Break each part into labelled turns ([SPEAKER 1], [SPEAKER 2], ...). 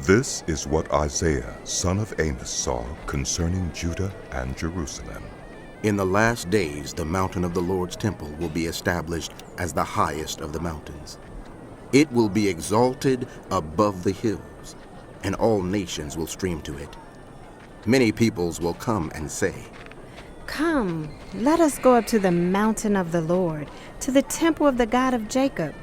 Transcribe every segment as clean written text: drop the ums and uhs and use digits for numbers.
[SPEAKER 1] This is what Isaiah, son of Amos, saw concerning Judah and Jerusalem.
[SPEAKER 2] In the last days, the mountain of the Lord's temple will be established as the highest of the mountains. It will be exalted above the hills, and all nations will stream to it. Many peoples will come and say,
[SPEAKER 3] "Come, let us go up to the mountain of the Lord, to the temple of the God of Jacob.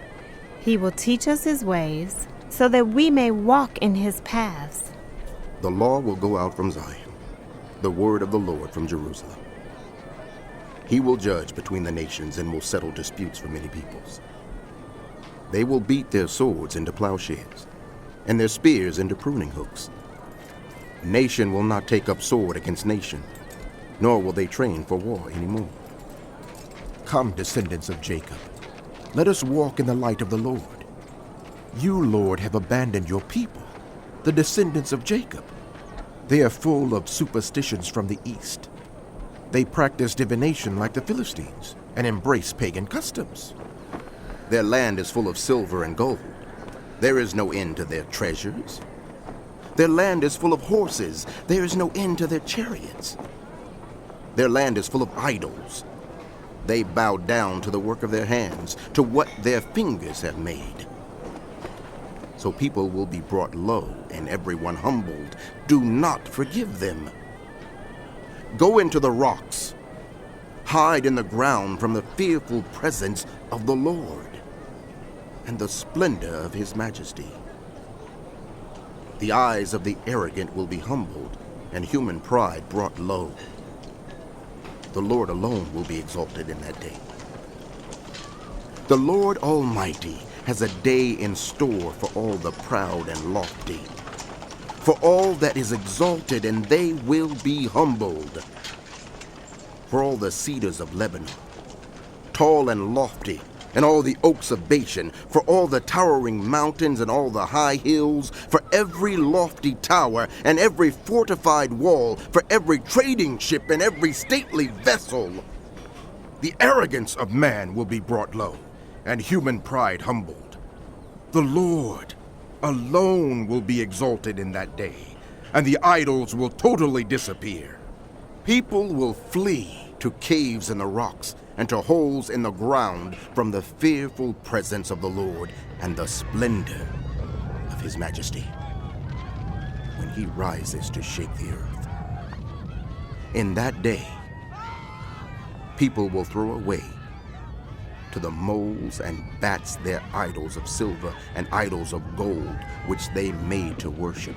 [SPEAKER 3] He will teach us his ways, so that we may walk in his paths."
[SPEAKER 2] The law will go out from Zion, the word of the Lord from Jerusalem. He will judge between the nations and will settle disputes for many peoples. They will beat their swords into plowshares, and their spears into pruning hooks. Nation will not take up sword against nation, nor will they train for war anymore.
[SPEAKER 4] Come, descendants of Jacob, let us walk in the light of the Lord. You, Lord, have abandoned your people, the descendants of Jacob. They are full of superstitions from the east. They practice divination like the Philistines and embrace pagan customs.
[SPEAKER 2] Their land is full of silver and gold. There is no end to their treasures. Their land is full of horses. There is no end to their chariots. Their land is full of idols. They bow down to the work of their hands, to what their fingers have made. So people will be brought low and everyone humbled. Do not forgive them. Go into the rocks. Hide in the ground from the fearful presence of the Lord and the splendor of his majesty. The eyes of the arrogant will be humbled and human pride brought low. The Lord alone will be exalted in that day. The Lord Almighty has a day in store for all the proud and lofty, for all that is exalted, and they will be humbled. For all the cedars of Lebanon, tall and lofty, and all the oaks of Bashan, for all the towering mountains and all the high hills, for every lofty tower and every fortified wall, for every trading ship and every stately vessel. The arrogance of man will be brought low, and human pride humbled. The Lord alone will be exalted in that day, and the idols will totally disappear. People will flee to caves in the rocks and to holes in the ground from the fearful presence of the Lord and the splendor of his majesty, when he rises to shake the earth. In that day, people will throw away to the moles and bats their idols of silver and idols of gold, which they made to worship.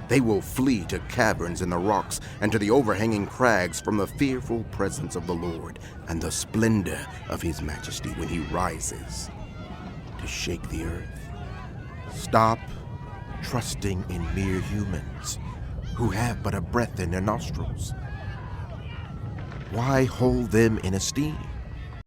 [SPEAKER 2] They will flee to caverns in the rocks and to the overhanging crags from the fearful presence of the Lord and the splendor of his majesty when he rises to shake the earth. Stop trusting in mere humans who have but a breath in their nostrils. Why hold them in esteem?